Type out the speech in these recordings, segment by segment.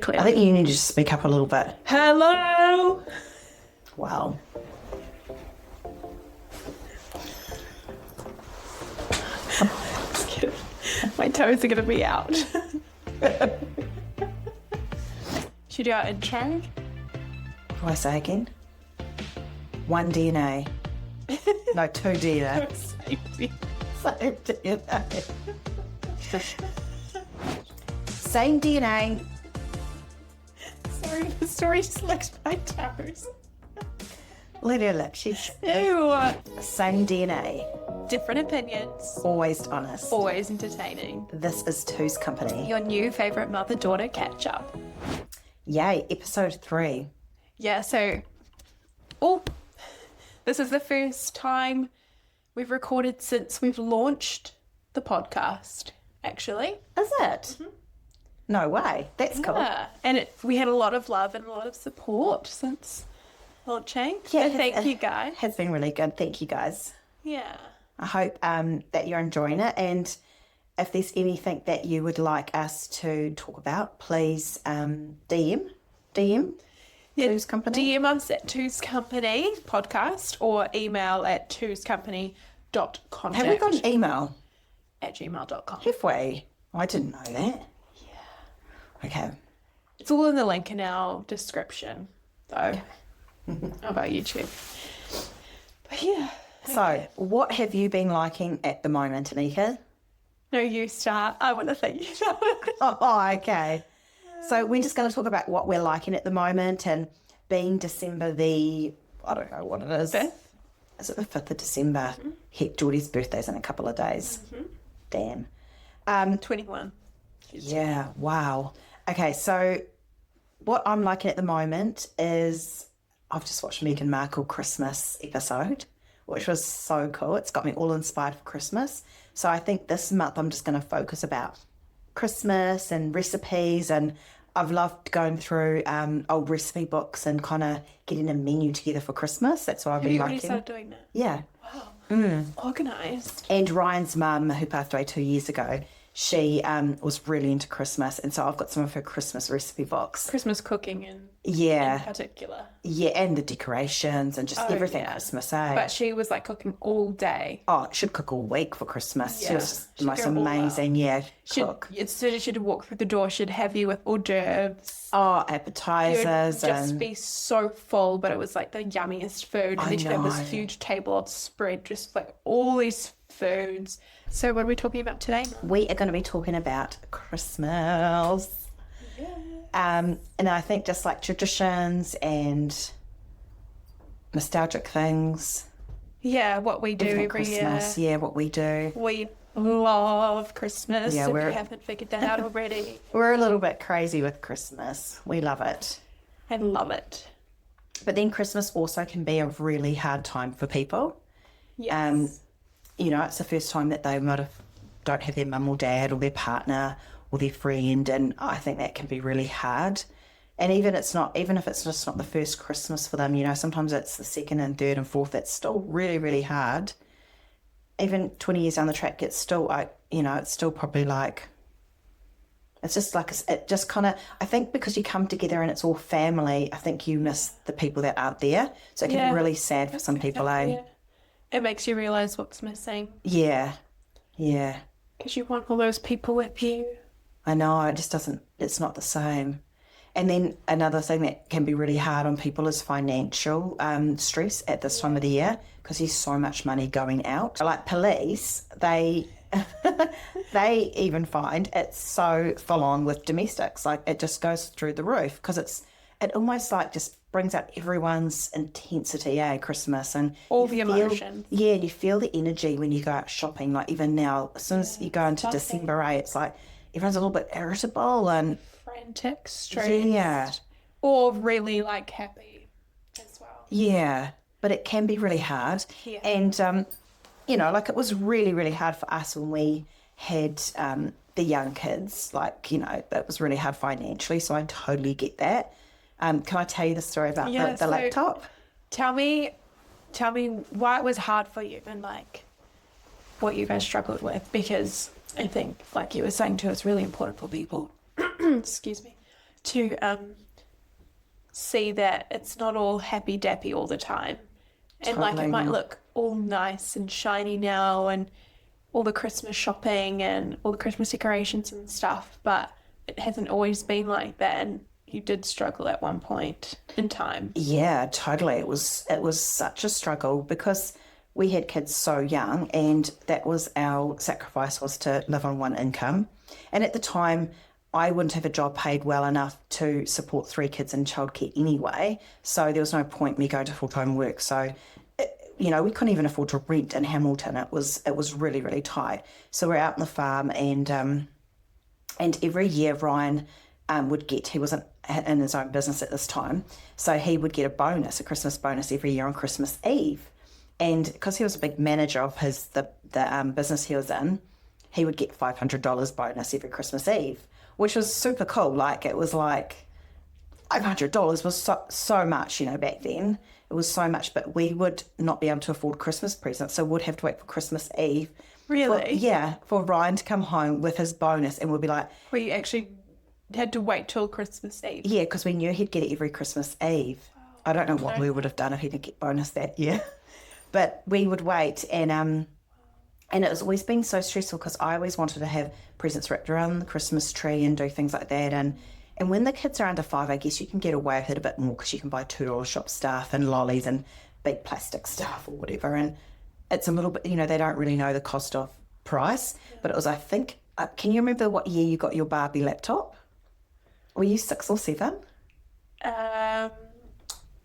clear. I think you need to just speak up a little bit. Hello. Wow. My toes are going to be out. Should we do our intro? What do I say again? 1 DNA. No, 2 DNA. Same DNA. Same DNA. Sorry, the story just licked my toes. Let her look. She's Ew. same DNA. Different opinions. Always honest. Always entertaining. This is Two's Company. Your new favourite mother-daughter catch-up. Yay, episode 3. Yeah, so... this is the first time we've recorded since we've launched the podcast, actually. Is it? Mm-hmm. No way. That's cool. Yeah, and we had a lot of love and a lot of support since launching. Yeah, so thank you guys. Has been really good. Thank you guys. Yeah. I hope that you're enjoying it, and if there's anything that you would like us to talk about, please DM Two's Company. DM us at Two's Company podcast or email at twoscompany.contact. Have we got an email? At gmail.com. Have we? I didn't know that. Yeah. Okay. It's all in the link in our description, though, about YouTube. But yeah. So, what have you been liking at the moment, Anika? No, you start. I want to think you start. Oh, okay. So we're just going to talk about what we're liking at the moment, and being December I don't know what it is. 5th? Is it the 5th of December? Mm-hmm. Heck, Geordie's birthday's in a couple of days. Mm-hmm. Damn. 21. Yeah, wow. Okay, so what I'm liking at the moment is I've just watched Meghan Markle Christmas episode, which was so cool. It's got me all inspired for Christmas. So I think this month I'm just going to focus about Christmas and recipes, and I've loved going through old recipe books and kind of getting a menu together for Christmas. That's what I've been liking. Have you already started doing that? Yeah. Wow. Organised. And Ryan's mum, who passed away 2 years ago, she was really into Christmas, and so I've got some of her Christmas recipe books. Christmas cooking in particular. Yeah, and the decorations and just everything Christmas, eh? But she was like cooking all day. Oh, she'd cook all week for Christmas. Yeah. She was just the most amazing, cook. As soon as she'd walk through the door, she'd have you with hors d'oeuvres. Oh, appetizers. You'd just be so full, but it was like the yummiest food. And then she'd have this huge table of spread, just like all these foods. So what are we talking about today? We are going to be talking about Christmas. Yeah. And I think just like traditions and nostalgic things. Yeah, what we do every Christmas. year. Yeah, what we do. We love Christmas. Yeah, if you haven't figured that out already. We're a little bit crazy with Christmas. We love it. I love it. But then Christmas also can be a really hard time for people. Yes. You know, it's the first time that they don't have their mum or dad or their partner or their friend, and I think that can be really hard. And even if it's just not the first Christmas for them, you know, sometimes it's the second and third and fourth. It's still really, really hard. Even 20 years down the track, it's still it's still probably like, it's just like, it just kind of, I think because you come together and it's all family, I think you miss the people that aren't there. So it can be really sad for some people, eh? Yeah. It makes you realise what's missing. Yeah. Yeah. Because you want all those people with you. I know, it's not the same. And then another thing that can be really hard on people is financial stress at this time of the year, because there's so much money going out. Like police, they even find it's so full on with domestics. Like it just goes through the roof, because it almost like just brings out everyone's intensity, Christmas, and all the emotions. Yeah, you feel the energy when you go out shopping. Like even now, as soon as you go into December, it's like everyone's a little bit irritable and frantic, stressed. Yeah. Or really like happy as well. Yeah, but it can be really hard. Yeah. And like it was really, really hard for us when we had the young kids. Like, that was really hard financially, so I totally get that. Can I tell you the story about the laptop? Tell me why it was hard for you and like what you guys struggled with, because I think, like you were saying too, it's really important for people excuse me, to see that it's not all happy dappy all the time. And like it might look all nice and shiny now and all the Christmas shopping and all the Christmas decorations and stuff, but it hasn't always been like that. And you did struggle at one point in time. Yeah, totally. It was such a struggle because we had kids so young, and that was our sacrifice, was to live on one income. And at the time, I wouldn't have a job paid well enough to support 3 kids in childcare anyway. So there was no point me going to full-time work. So, we couldn't even afford to rent in Hamilton. It was really, really tight. So we're out on the farm, and every year Ryan would get, he wasn't in his own business at this time, so he would get a Christmas bonus every year on Christmas Eve. And because he was a big manager of the business he was in, he would get $500 bonus every Christmas Eve, which was super cool. Like, it was like $500 was so much, back then. It was so much, but we would not be able to afford Christmas presents, so we'd have to wait for Christmas Eve. Really? For Ryan to come home with his bonus, and we'd be like... Well, you actually had to wait till Christmas Eve? Yeah, because we knew he'd get it every Christmas Eve. I don't know what we would have done if he didn't get bonus that year. But we would wait, and it was always been so stressful because I always wanted to have presents wrapped around the Christmas tree and do things like that. And when the kids are under 5, I guess you can get away with it a bit more because you can buy $2 shop stuff and lollies and big plastic stuff or whatever. And it's a little bit, they don't really know the cost of price. But it was, I think, can you remember what year you got your Barbie laptop? Were you 6 or 7?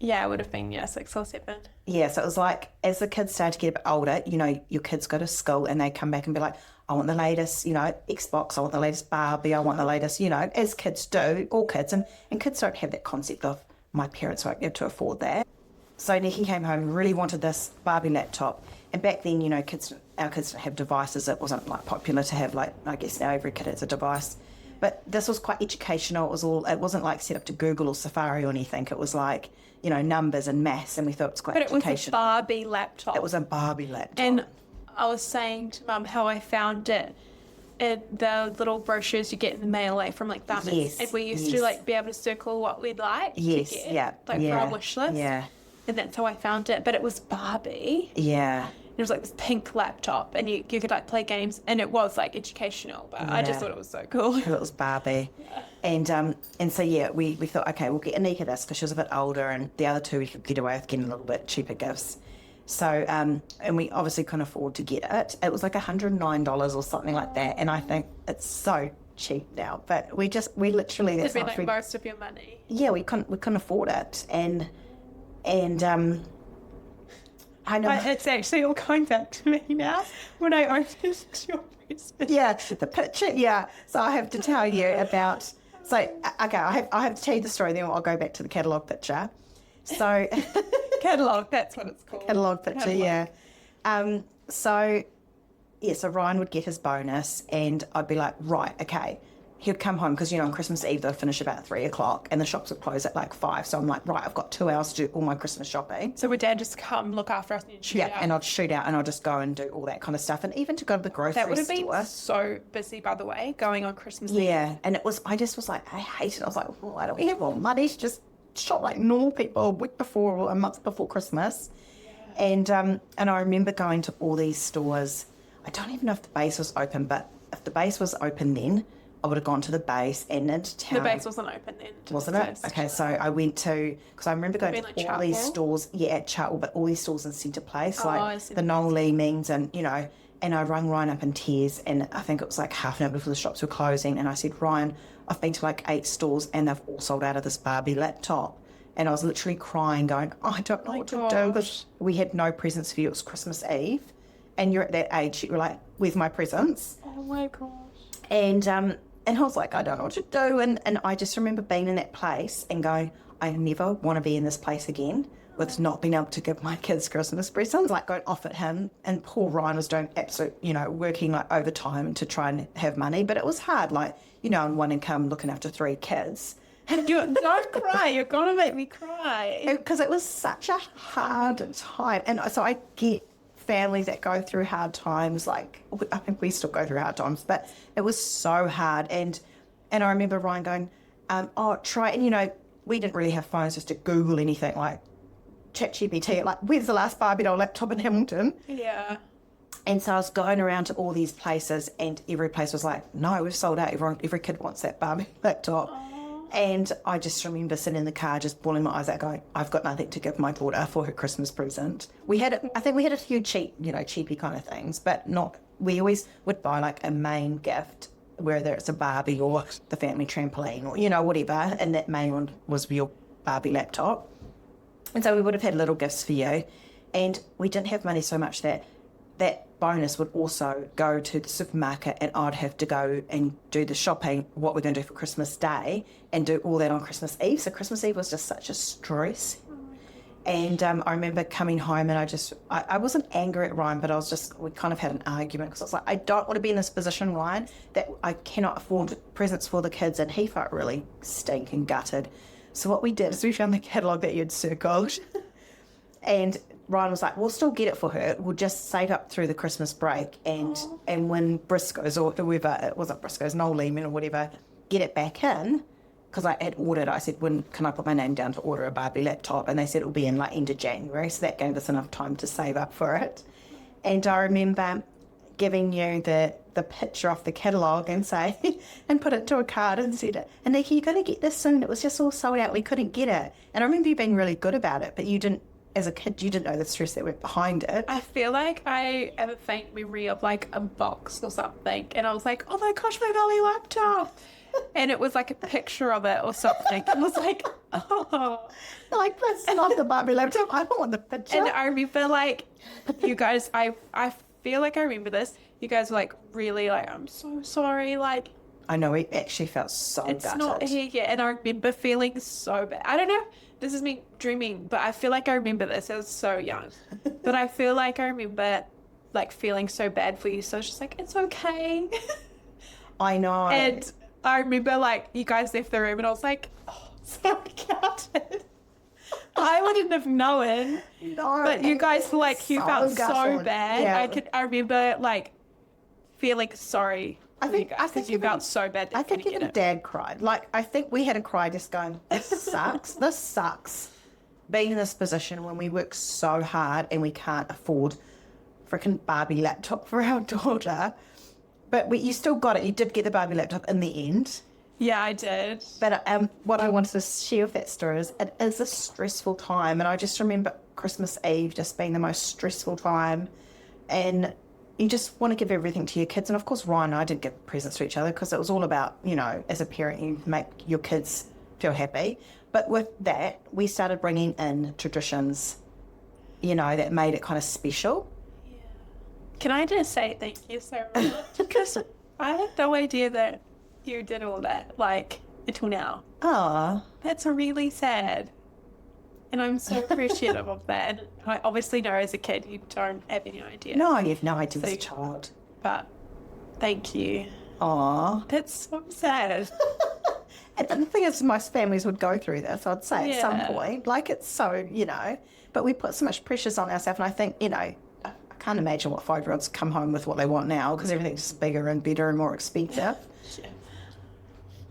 Yeah, it would have been, 6 or 7. Yeah, so it was like, as the kids started to get a bit older, your kids go to school and they come back and be like, I want the latest, Xbox, I want the latest Barbie, I want the latest, as kids do, all kids. And kids don't have that concept of, my parents won't be able to afford that. So Nikki came home and really wanted this Barbie laptop. And back then, our kids didn't have devices. It wasn't like popular to have, like, I guess now every kid has a device. But this was quite educational. It wasn't like set up to Google or Safari or anything. It was like, numbers and maths, and we thought it was quite educational. But it was a Barbie laptop. It was a Barbie laptop. And I was saying to Mum how I found it in the little brochures you get in the mail, from like farmers. Yes, and we used to be able to circle what we'd like to get, for our wish list. Yeah. And that's how I found it. But it was Barbie. Yeah. It was like this pink laptop, and you could play games, and it was educational, but I just thought it was so cool. It was Barbie. And so we thought, okay, we'll get Anika this because she was a bit older, and the other 2 we could get away with getting a little bit cheaper gifts. So, and we obviously couldn't afford to get it. It was like $109 or something like that, and I think it's so cheap now. But we literally... It'd be most of your money. Yeah, we couldn't afford it, and I know. It's actually all going back to me now when I opened your present. Yeah, the picture. Yeah. So I have to tell you about. So okay, I have to tell you the story. Then I'll go back to the catalogue picture. So catalogue. That's what it's called. Catalogue picture. Yeah. So Ryan would get his bonus, and I'd be like, right, okay. He'd come home because, on Christmas Eve, they'd finish about 3 o'clock and the shops would close at 5. So I'm like, right, I've got 2 hours to do all my Christmas shopping. So would Dad just come look after us and shoot out? Yeah, and I'd shoot out and I'd just go and do all that kind of stuff. And even to go to the grocery store. That would have been so busy, by the way, going on Christmas Eve. Yeah, and I just was like, I hate it. I was like, why don't we have more money to just shop like normal people a week before or a month before Christmas? Yeah. And I remember going to all these stores. I don't even know if the base was open, but if the base was open then, I would have gone to the base and into town. The base wasn't open then. Wasn't it? Okay, so I went to... Because I remember going to all these stores... Yeah, at Chartwell, but all these stores in Centre Place, the Noel Leemings and, and I rang Ryan up in tears, and I think it was half an hour before the shops were closing, and I said, Ryan, I've been to 8 stores and they've all sold out of this Barbie laptop. And I was literally crying, going, I don't know what to do, because we had no presents for you. It was Christmas Eve, and you're at that age, you're like, where's my presents? Oh my gosh. And I was like, I don't know what to do. And I just remember being in that place and going, I never want to be in this place again with not being able to give my kids Christmas presents. Going off at him. And poor Ryan was doing absolute, working overtime to try and have money. But it was hard, on one income looking after 3 kids. Don't cry. You're going to make me cry. Because it was such a hard time. And so I get families that go through hard times. I think we still go through hard times, but it was so hard. And I remember Ryan going, try, and we didn't really have phones just to Google anything like ChatGPT, like, where's the last Barbie doll laptop in Hamilton? Yeah. And so I was going around to all these places, and every place was like, no, we've sold out. Every kid wants that Barbie laptop. Aww. And I just remember sitting in the car just bawling my eyes out going, I've got nothing to give my daughter for her Christmas present. I think we had a few cheapy kind of things, but we always would buy like a main gift, whether it's a Barbie or the family trampoline or, whatever. And that main one was your Barbie laptop. And so we would have had little gifts for you. And we didn't have money so much that bonus would also go to the supermarket, and I'd have to go and do the shopping, what we're going to do for Christmas Day, and do all that on Christmas Eve. So Christmas Eve was just such a stress. And I remember coming home, and I wasn't angry at Ryan, but we kind of had an argument, because I was like, I don't want to be in this position, Ryan, that I cannot afford presents for the kids. And he felt really stinking gutted. So what we did is we found the catalogue that you'd circled. And Ryan was like, we'll still get it for her. We'll just save up through the Christmas break, and when Briscoe's or whoever, it wasn't Briscoe's, Noel Lehman or whatever, get it back in. Because I had ordered, I said, can I put my name down to order a Barbie laptop? And they said it'll be in like end of January. So that gave us enough time to save up for it. And I remember giving you the picture off the catalogue and and put it to a card and said, Anika, you're going to get this soon. It was just all sold out. We couldn't get it. And I remember you being really good about it, but you didn't, as a kid, you didn't know the stress that went behind it. I feel like I have a faint memory of like a box or something, and I was like, oh my gosh, my Barbie laptop. And it was like a picture of it or something. I was like, oh. Like, that's not the Barbie laptop. I don't want the picture. And I remember like, you guys, I feel like I remember this. You guys were like, really, like, I'm so sorry. Like, I know, we actually felt so it's gutted. not here yet. And I remember feeling so bad. I don't know. This is me dreaming, but I feel like I remember this. I was so young. But I feel like I remember like feeling so bad for you. So I was just like, it's okay. I know. And I remember like you guys left the room and I was like, oh, so gutted. I wouldn't have known. No. But you guys were like, you felt so bad. Yeah. I remember like feeling sorry. I think you felt so bad. I think even Dad cried. Like, I think we had a cry just going, this sucks. This sucks. Being in this position when we work so hard and we can't afford freaking Barbie laptop for our daughter. But you still got it. You did get the Barbie laptop in the end. Yeah, I did. But what I wanted to share with that story is it is a stressful time. And I just remember Christmas Eve just being the most stressful time. And you just want to give everything to your kids. And of course, Ryan and I didn't give presents to each other because it was all about, as a parent, you make your kids feel happy. But with that, we started bringing in traditions, that made it kind of special. Yeah. Can I just say thank you so much? Because I had no idea that you did all that, like, until now. Oh. That's really sad. And I'm so appreciative of that. And I obviously know as a kid you don't have any idea. No, you have no idea as a child. But thank you. Aw. That's so sad. And the thing is, most families would go through this, I'd say, at some point. Like, it's so, but we put so much pressures on ourselves. And I think, I can't imagine what 5-year-olds come home with what they want now because everything's just bigger and better and more expensive. Yeah.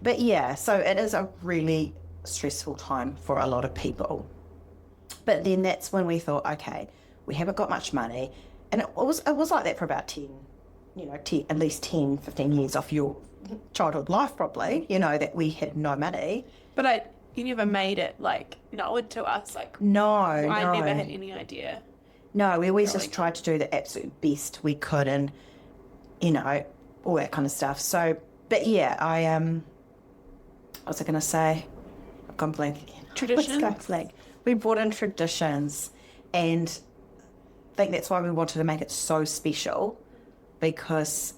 But yeah, so it is a really stressful time for a lot of people. But then that's when we thought, okay, we haven't got much money. And it was like that for about 10, at least 10, 15 years off your childhood life probably, that we had no money. But you never made it, like, known to us. Like, no. I never had any idea. No, we always just tried to do the absolute best we could and, all that kind of stuff. So, but yeah, what was I going to say? I've gone blank again. Traditions? We brought in traditions, and I think that's why we wanted to make it so special, because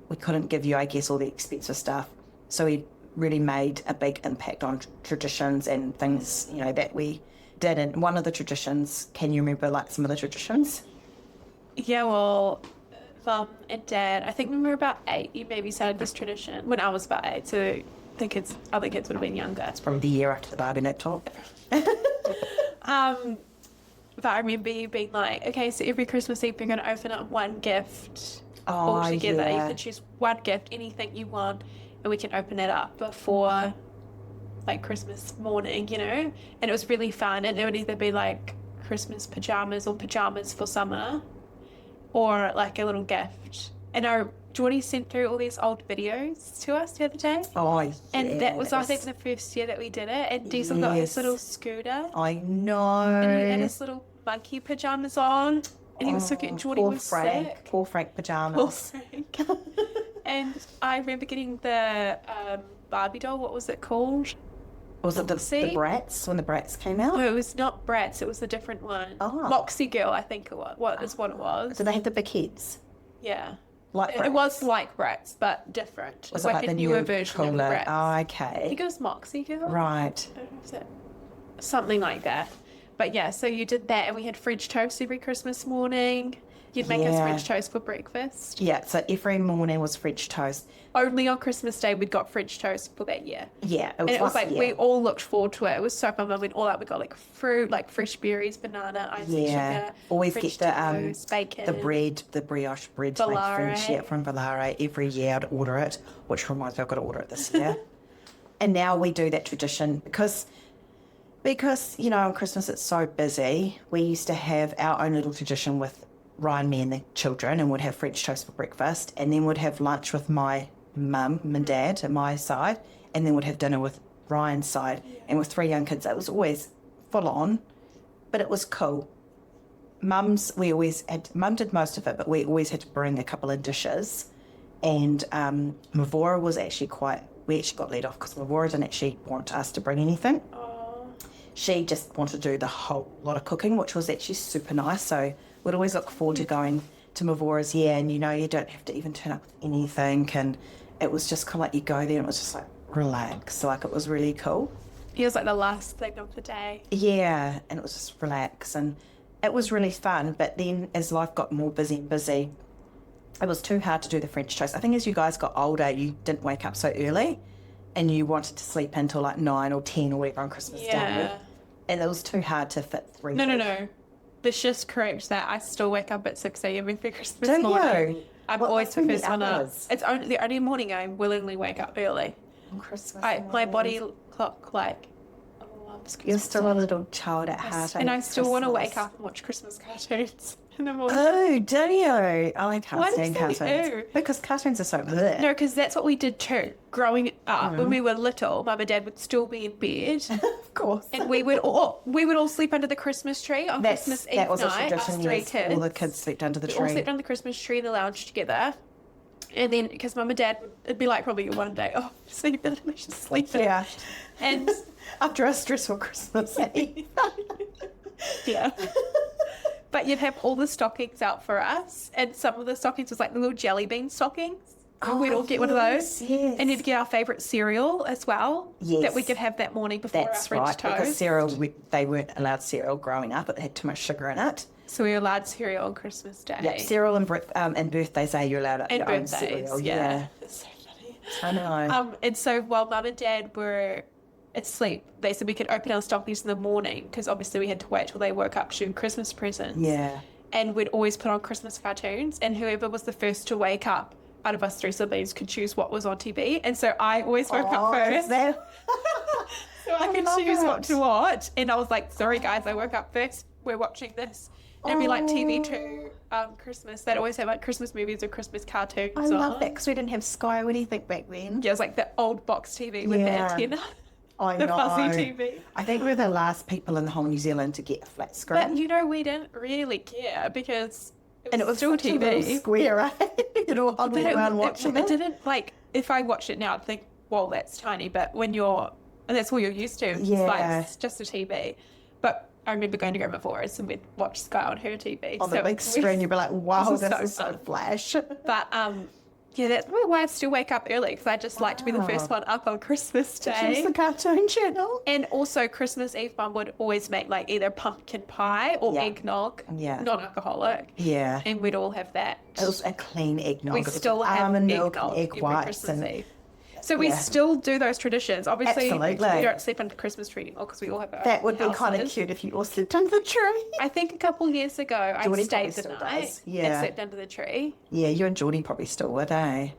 we couldn't give you, I guess, all the expensive stuff. So we really made a big impact on traditions and things, that we did. And one of the traditions, can you remember, like, some of the traditions? Yeah, well, Mum and Dad, I think when we were about 8, you maybe started this tradition when I was about 8, so other kids would have been younger. It's from the year after the Barbie laptop. But I remember you being like, okay, so every Christmas Eve you're going to open up one gift all together. Yeah. You can choose one gift, anything you want, and we can open it up before like Christmas morning, you know, and it was really fun. And it would either be like Christmas pajamas or pajamas for summer, or like a little gift. And our Geordie sent through all these old videos to us the other day. Oh, yes. And that was, I think, the first year that we did it. And Diesel got his little scooter. I know. And he had his little monkey pajamas on. And he was so cute. And Geordie was sick. Poor Frank pajamas. Poor Frank. And I remember getting the Barbie doll. What was it called? Was it the Bratz, when the Bratz came out? No, it was not Bratz. It was a different one. Oh. Moxie Girl, I think it was. What is what it was. Did they have the big heads? Yeah. Like Bratz? It was like Bratz, but different. Was it like a newer version of Bratz. Oh, okay. I think it was Moxie Girl. Right. I don't know if it was something like that. But yeah, so you did that, and we had French toast every Christmas morning. You'd make us French toast for breakfast. Yeah, so every morning was French toast. Only on Christmas Day we'd got French toast for that year. Yeah, it was like we all looked forward to it. It was so fun. We went all out. We got like fruit, like fresh berries, banana, icing sugar. Always French get toast, bacon, the bread, the brioche bread made French, from Valare. Every year I'd order it, which reminds me I've got to order it this year. And now we do that tradition because you know, on Christmas it's so busy. We used to have our own little tradition with Ryan, me and the children, and would have French toast for breakfast, and then would have lunch with my mum and dad at my side, and then would have dinner with Ryan's side. And with 3 young kids, it was always full on, but it was cool. Mum did most of it, but we always had to bring a couple of dishes. And Mavora was actually we actually got let off because Mavora didn't actually want us to bring anything. She just wanted to do the whole lot of cooking, which was actually super nice. So we'd always look forward to going to Mavora's, and you know, you don't have to even turn up with anything. And it was just kind of like you go there and it was just like relax. So like it was really cool. It was like the last thing of the day. Yeah, and it was just relax. And it was really fun. But then as life got more busy and busy, it was too hard to do the French toast. I think as you guys got older, you didn't wake up so early and you wanted to sleep until like 9 or 10 or whatever on Christmas Day. And it was too hard to fit 3. No. Let's just correct that. I still wake up at 6 a.m. every Christmas Don't morning. you? I'm always the first one up. It's only the only morning I willingly wake up early. On Christmas my body clock like loves Christmas. You're still a little child at heart. And I still want to wake up and watch Christmas cartoons in the morning. Oh, do you? I can't stand cartoons. Ew? Because cartoons are so bleh. No, because that's what we did too. Growing up, when we were little, Mum and Dad would still be in bed. Of course. And we would all sleep under the Christmas tree on Christmas Eve night. That was a tradition, us 3 kids. All the kids slept under the tree. We all slept under the Christmas tree in the lounge together. And then, because Mum and Dad, it'd be like probably one day, sleep in, we should sleep in. Yeah. And after a stressful Christmas Eve. Yeah. But you'd have all the stockings out for us. And some of the stockings was like the little jelly bean stockings. We'd all get one of those. Yes. And you'd get our favourite cereal as well. Yes. That we could have that morning before our French toast. Because cereal, they weren't allowed cereal growing up. It had too much sugar in it. So we were allowed cereal on Christmas Day. Yeah, cereal and birthdays you're allowed and your birthdays, own cereal. Yeah. It's so funny. I know. And so while Mum and Dad were asleep, they said we could open our stockings in the morning because obviously we had to wait till they woke up to do Christmas presents. Yeah. And we'd always put on Christmas cartoons, and whoever was the first to wake up out of us 3 siblings could choose what was on TV. And so I always woke up first. So I could choose what to watch. And I was like, sorry guys, I woke up first. We're watching this. And it'd be like TV2 Christmas. They'd always have like Christmas movies or Christmas cartoons. I love that because we didn't have Sky or anything back then. Yeah, it was like the old box TV with the antenna. I the know. fuzzy TV. I think we're the last people in the whole New Zealand to get a flat screen. But you know, we didn't really care because it was still such TV. A little square, right? You know, I'd be around watching it. It didn't, like, if I watched it now, I'd think, well, that's tiny. But when and that's all you're used to. It's like, it's just a TV. But I remember going to Grandma Forrest and we'd watch Sky on her TV. On the big screen, you'd be like, wow, this is so flash. But, yeah, that's why I still wake up early, because I just like to be the first one up on Christmas Day. Choose the cartoon channel. And also Christmas Eve, Mum would always make like either pumpkin pie or eggnog, non-alcoholic. Yeah. And we'd all have that. It was a clean eggnog. We still have almond milk eggnog and egg every whites. Christmas Eve. So we still do those traditions. Obviously, we don't sleep under the Christmas tree anymore because we all have our That would be houses. kind of cute if you all slept under the tree. I think a couple of years ago, I stayed the night and slept under the tree. Yeah, you and Geordie probably still would, eh?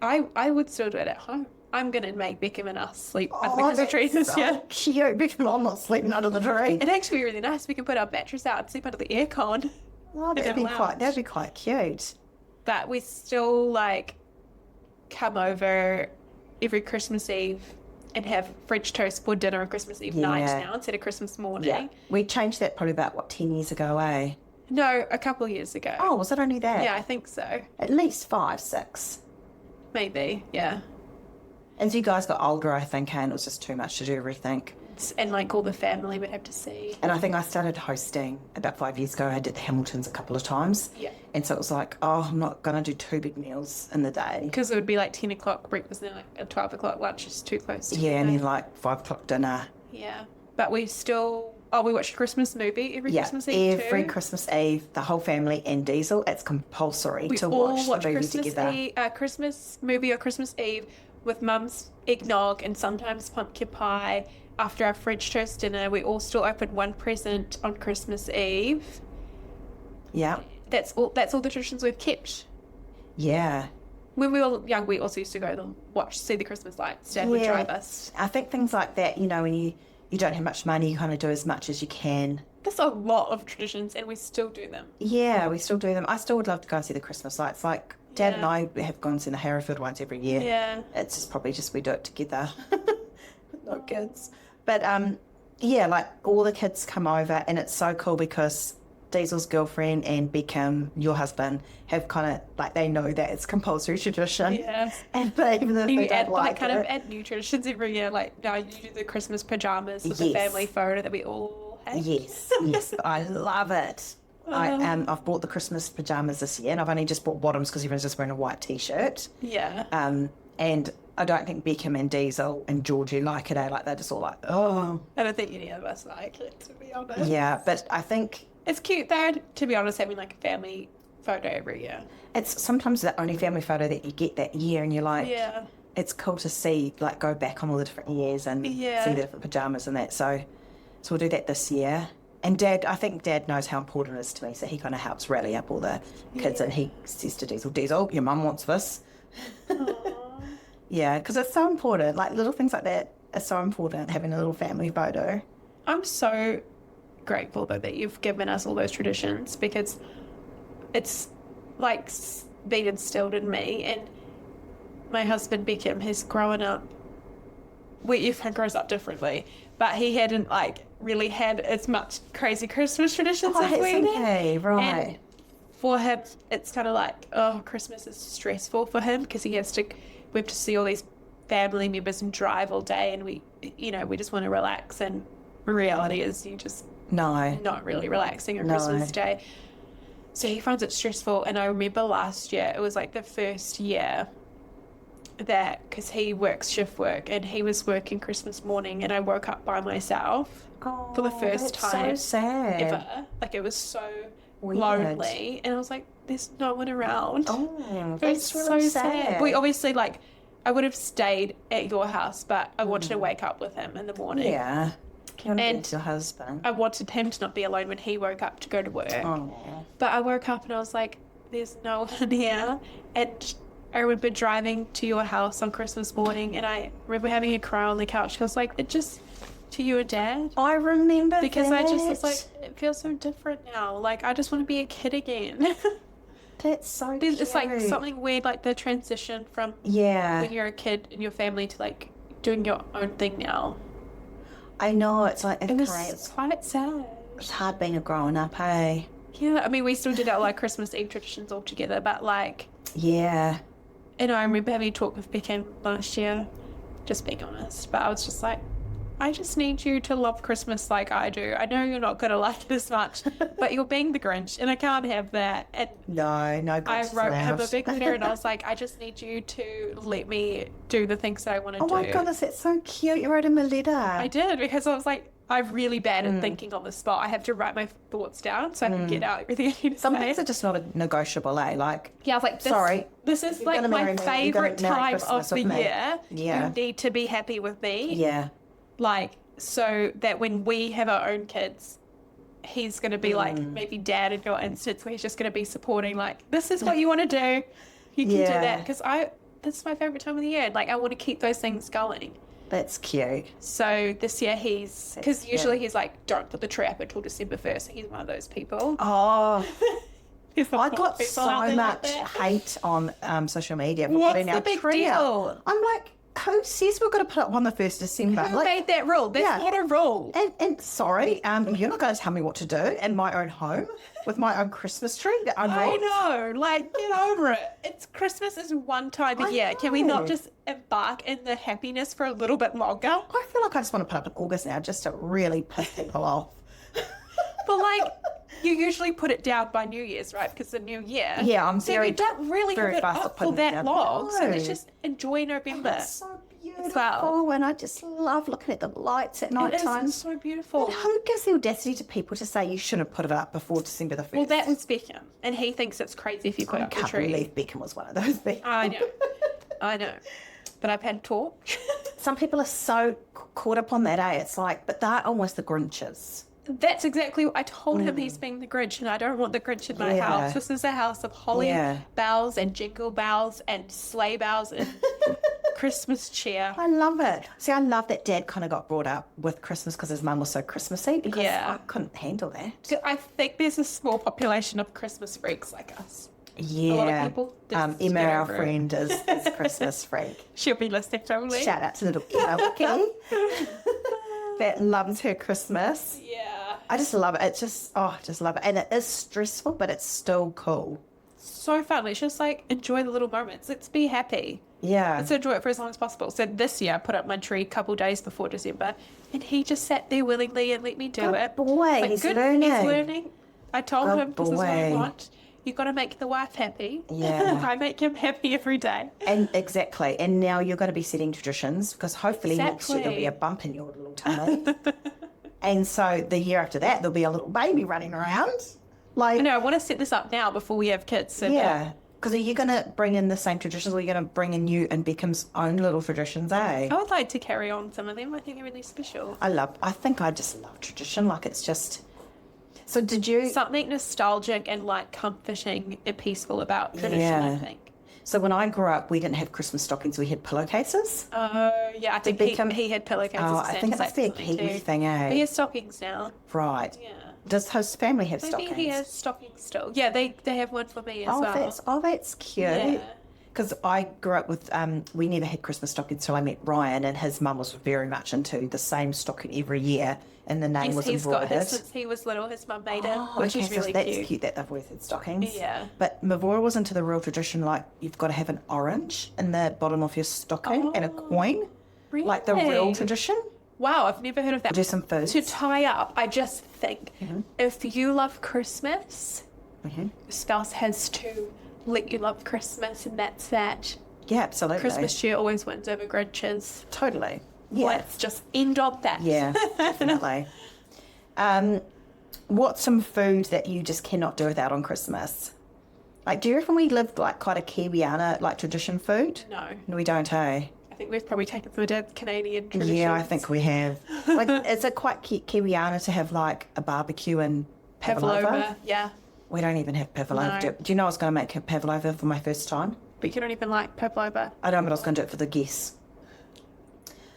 I would still do it at home. I'm going to make Beckham and us sleep under the Oh, Christmas tree that's this year. so cute. Because I'm not sleeping under the tree. It'd actually be really nice. We can put our batteries out and sleep under the aircon. Oh, that'd be quite cute. But we still like come over every Christmas Eve and have French toast for dinner on Christmas Eve night now instead of Christmas morning. Yeah. We changed that probably about, 10 years ago, eh? No, a couple of years ago. Oh, was it only that? Yeah, I think so. At least 5, 6. Maybe, yeah. As you guys got older, I think, and it was just too much to do everything. And like all the family would have to see. And I think I started hosting about 5 years ago. I did the Hamiltons a couple of times. Yeah. And so it was like, oh, I'm not going to do 2 big meals in the day. Because it would be like 10 o'clock breakfast and like a 12 o'clock lunch is too close to and then like 5 o'clock dinner. Yeah. But we still, we watch a Christmas movie every Christmas Eve every too. Christmas Eve, the whole family and Diesel, it's compulsory to watch the movie together. Christmas movie or Christmas Eve with Mum's eggnog and sometimes pumpkin pie. After our French toast dinner, we all still open one present on Christmas Eve. Yeah. That's all the traditions we've kept. Yeah. When we were young, we also used to go to see the Christmas lights. Dad would drive us. I think things like that, when you don't have much money, you kind of do as much as you can. There's a lot of traditions and we still do them. Yeah, we still do them. I still would love to go and see the Christmas lights. Like, Dad and I have gone and seen the Hereford ones every year. Yeah. It's just probably just we do it together. No kids. But, like all the kids come over and it's so cool because Diesel's girlfriend and Beckham, your husband, have kind of, like, they know that it's compulsory tradition. Yeah. And even if they don't like kind it. of add new traditions every year. Like, now you do the Christmas pajamas with the family photo that we all have. Yes, I love it. I've bought the Christmas pajamas this year and I've only just bought bottoms because everyone's just wearing a white t-shirt. Yeah. And I don't think Beckham and Diesel and Georgie like it, Like, they're just all like, oh. I don't think any of us like it, to be honest. Yeah, but I think it's cute though, to be honest, having like a family photo every year. It's sometimes the only family photo that you get that year and you're like, yeah, it's cool to see, like, go back on all the different years and see the different pajamas and that. So we'll do that this year. And I think Dad knows how important it is to me, so he kind of helps rally up all the kids and he says to Diesel, your mum wants this. Yeah, because it's so important. Like, little things like that are so important, having a little family photo. I'm so grateful though that you've given us all those traditions because it's like been instilled in me, and my husband Beckham has grown up. Everyone grows up differently, but he hadn't like really had as much crazy Christmas traditions as we did. Okay, right. And for him, it's kind of like, Christmas is stressful for him because we have to see all these family members and drive all day, and we just want to relax. And the reality is, you just not really relaxing on Christmas Day. So he finds it stressful. And I remember last year, it was like the first year that, because he works shift work, and he was working Christmas morning, and I woke up by myself for the first time so sad. ever. Like, it was so Weird. lonely, and I was like, there's no one around. Oh, it was that's really so sad. We obviously, like, I would have stayed at your house, but I wanted to wake up with him in the morning. Yeah. And your husband. I wanted him to not be alone when he woke up to go to work. Oh. But I woke up and I was like, there's no one here. And I remember driving to your house on Christmas morning, and I remember having a cry on the couch. I was like, it just, to you and Dad. I remember because that. I just was like, it feels so different now. Like, I just want to be a kid again. That's so cute. It's like something weird, like the transition from when you're a kid in your family to like doing your own thing now. I know, it's like, It's quite sad. It's hard being a grown up, hey? Yeah, I mean, we still did our like Christmas Eve traditions all together, but like, yeah. And I remember having a talk with Beckham last year, just being honest, but I was just like, I just need you to love Christmas like I do. I know you're not going to like it as much, but you're being the Grinch, and I can't have that. And no I wrote him a big letter, and I was like, I just need you to let me do the things that I want to do. Oh my goodness, that's so cute. You wrote him a letter. I did, because I was like, I'm really bad at thinking on the spot. I have to write my thoughts down so I can get out everything I need to Some say. things are just not negotiable, eh? Like, yeah, I was like, this is like my favourite time of the year. Yeah. You need to be happy with me. Yeah. Like, so that when we have our own kids, he's going to be like maybe Dad in your instance, where he's just going to be supporting, like, this is what you want to do. You can do that. Because this is my favourite time of the year. Like, I want to keep those things going. That's cute. So this year because usually he's like, don't put the tree up until December 1st. He's one of those people. Oh, I got people out so there much like hate on social media for What's putting the our big tree deal? up. I'm like, who says we're going to put it on the 1st December? Who made that rule? That's not a rule. And sorry, you're not going to tell me what to do in my own home with my own Christmas tree that I I know, like, get over it. It's Christmas is one time a year. Can we not just embark in the happiness for a little bit longer? I feel like I just want to put up in August now just to really piss people off. But like, you usually put it down by New Year's, right? Because the new year. Yeah, I'm so very, you don't really very have it fast at up for putting it that down. long. So No. let's just enjoy November. It's so beautiful, well. and I just love looking at the lights at It night is, time. it's so beautiful. And who gives the audacity to people to say you shouldn't put it up before December the 1st? Well, that was Beckham, and he thinks it's crazy if you put I up the can't tree. believe Beckham was one of those people. I know, I know. But I've had talk. Some people are so caught up on that, eh? It's like, but they're almost the Grinches. That's exactly what I told him. He's being the Grinch, and I don't want the Grinch in my Yeah. house. This is a house of holly boughs and jingle bells and sleigh bells and Christmas cheer. I love it. See, I love that Dad kind of got brought up with Christmas because his mum was so Christmassy. Because I couldn't handle that. I think there's a small population of Christmas freaks like us. Yeah. A lot of people just Emma, get our over it. friend, is a Christmas freak. She'll be listening totally. Shout out to little Emma King that loves her Christmas. Yeah. I just love it. It's just, just love it. And it is stressful, but it's still cool. So fun. Let's just like enjoy the little moments. Let's be happy. Yeah. Let's enjoy it for as long as possible. So this year I put up my tree a couple days before December, and he just sat there willingly and let me do it. Boy, Like, he's good, learning. He's learning. I told Good him this is what I boy. want. You got to make the wife happy. Yeah. I make him happy every day. And exactly. And now you're going to be setting traditions because hopefully next year there'll be a bump in your little tummy. And so the year after that, there'll be a little baby running around. Like, I know. I want to set this up now before we have kids. So yeah. Because are you going to bring in the same traditions or are you going to bring in you and Beckham's own little traditions, eh? I would like to carry on some of them. I think they're really special. I think I just love tradition. Like, it's just... So did you... Something nostalgic and like comforting and peaceful about tradition, I think. So when I grew up, we didn't have Christmas stockings. We had pillowcases. Oh, yeah. I think he had pillowcases. Oh, I think it must be a Kiwi thing, eh? But he has stockings now. Right. Yeah. Does his family have Maybe stockings? he has stockings still. Yeah, they have one for me as well. That's cute. Yeah. Because I grew up with, we never had Christmas stockings until I met Ryan, and his mum was very much into the same stocking every year, and the name was He's got embroidered. his since he was little. His mum made it, which is so really that's cute. cute that they've always had stockings. Yeah. But Mavora was into the real tradition, like you've got to have an orange in the bottom of your stocking and a coin. Really? Like the real tradition. Wow, I've never heard of that. Do some foods. To tie up, I just think if you love Christmas, your spouse has to let you love Christmas, and that's that. Yeah, absolutely. Christmas cheer always wins over Grinches. Totally. Yeah. Let's just end on that. Yeah, definitely. What's some food that you just cannot do without on Christmas? Like, do you reckon we live like quite a Kiwiana, like tradition food? No, No, we don't, hey? I think we've probably taken some of Dad's Canadian traditions. Yeah, I think we have. Like, is it quite Kiwiana to have like a barbecue and Pavlova. Yeah, We don't even have pavlova. No. Do you know I was going to make pavlova for my first time? but you don't even like pavlova. I don't, but I was going to do it for the guests.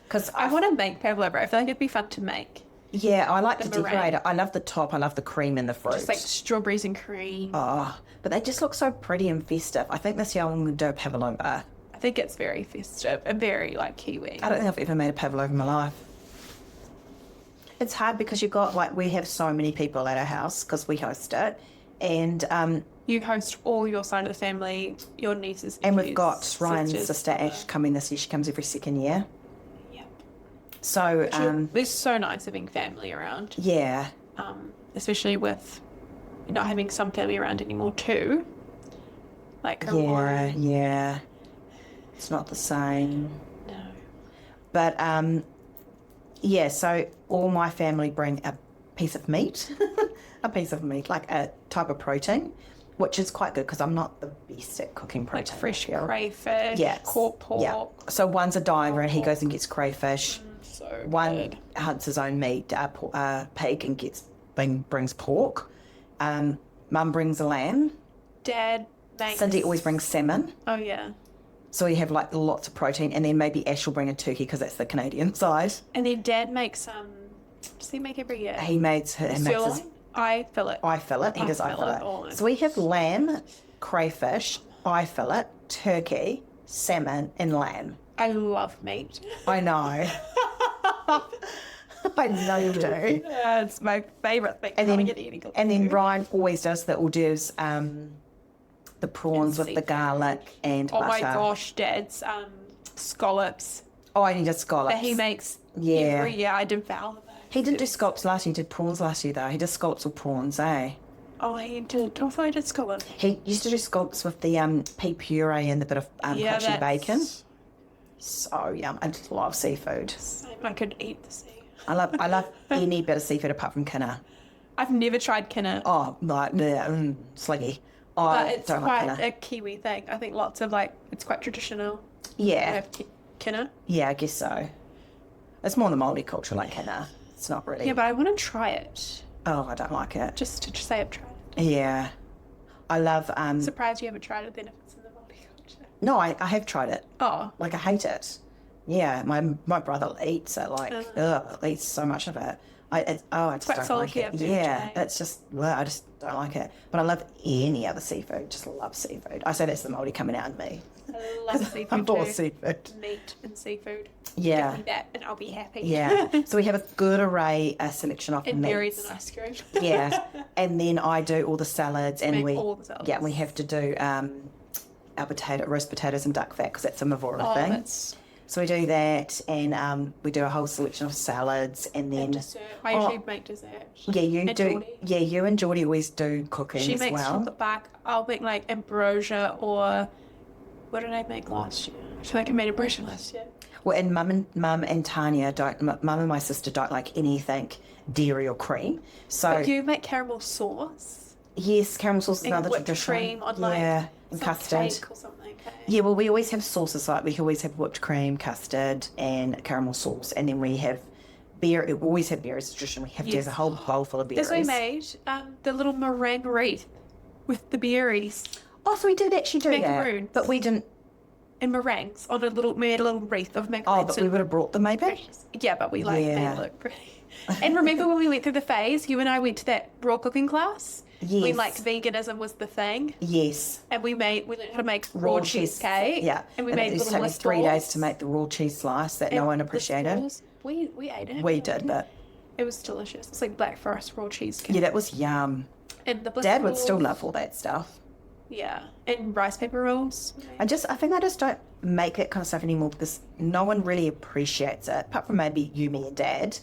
Because I want to make pavlova. I feel like it'd be fun to make. Yeah, I like to meringue. decorate it. I love the top. I love the cream and the fruit. Just like strawberries and cream. Oh, but they just look so pretty and festive. I think this year I'm going to do a pavlova. I think it's very festive and very like Kiwi. I don't think I've ever made a pavlova in my life. It's hard because you've got, like, we have so many people at our house because we host it. And You host all your side of the family, your nieces, and we've nephews, got Ryan's sisters. sister Ash coming this year. She comes every second year. Yep. So, It's so nice having family around, yeah. especially with not having some family around anymore too. Like Yeah. It's not the same. No. But, yeah, so all my family bring a piece of meat, like a type of protein, which is quite good because I'm not the best at cooking protein. Like fresh I feel. crayfish, Yes. cork pork. Yeah. So one's a diver and he goes and gets crayfish. So One good. hunts his own meat, pig, and brings pork. Mum brings a lamb. Dad makes... Cindy always brings salmon. Oh, yeah. So we have like lots of protein, and then maybe Ash will bring a turkey because that's the Canadian side. And then Dad makes does he make every year? He makes his I fillet. eye fillet. He does eye fillet. Oh, So we have lamb, crayfish, eye fillet, turkey, salmon, and lamb. I love meat. I know. I know you do. Yeah, it's my favourite thing. And then Ryan always does the hors d'oeuvres, the prawns with the garlic and butter. Oh my gosh, Dad's scallops Oh, I need a scallop. that he makes every year. I devour them. He didn't do scallops last year. He did prawns last year, though. He did scallops with prawns, eh? Oh, he did. I thought he did scallops. He used to do scallops with the pea puree and the bit of crunchy bacon. So yum. I just love seafood. I could eat the sea. I love any bit of seafood apart from kinna. I've never tried kinna. Oh, like, sluggy. But it's don't quite like a Kiwi thing. I think lots of it's quite traditional. Yeah. Have kinna. Yeah, I guess so. It's more the Māori culture like kinna. It's not really. Yeah, but I want to try it. Oh, I don't like it. Just to say I've tried it. Yeah. I love... Surprised you haven't tried it then if it's in the Māori culture. No, I have tried it. Oh. Like, I hate it. Yeah, my brother eats it, eats so much of it. I just quite don't like it. food, Yeah, it's just, I just don't like it. But I love any other seafood. Just love seafood. I say that's the Māori coming out in me. I love seafood I'm all too. seafood. Meat and seafood. Yeah. Give me that and I'll be happy. Yeah. So we have a good array, a selection of and meats. berries and ice cream. Yeah. And then I do all the salads. And all the salads. Yeah, and we have to do our roast potatoes and duck fat because that's a Mavora thing. So we do that, and we do a whole selection of salads, and then dessert. I usually make dessert. Yeah, you and do. Geordie. Yeah, you and Geordie always do cooking She as makes well. chocolate bark. I'll make ambrosia or what did I make last year? I feel like I made ambrosia last year. Well, and Mum and Tanya don't. Mum and my sister don't like anything dairy or cream. So but you make caramel sauce. Yes, caramel sauce is and another whipped tradition. Cream on and custard. Cake or something. Okay. Yeah, well, we always have sauces we always have whipped cream, custard, and caramel sauce, and then we have beer. We always have berries. Tradition. We have to have a whole bowl full of berries. This we made the little meringue wreath with the berries. Oh, so we did actually do macaroons. That, but we didn't. And meringues on we made a little wreath of macaroons. Oh, but we would have brought them maybe. Yeah, but we made it look pretty. And remember when we went through the phase? You and I went to that raw cooking class. Yes. When veganism was the thing. Yes. And we learned how to make raw cheesecake. Yeah. And we made little it took 3 days to make the raw cheese slice that no one appreciated. We ate it. We did, but it was delicious. It's like Black Forest raw cheesecake. Yeah, that was yum. And the Dad would still love all that stuff. Yeah. And rice paper rolls. I think I just don't make that kind of stuff anymore because no one really appreciates it, apart from maybe you, me, and Dad.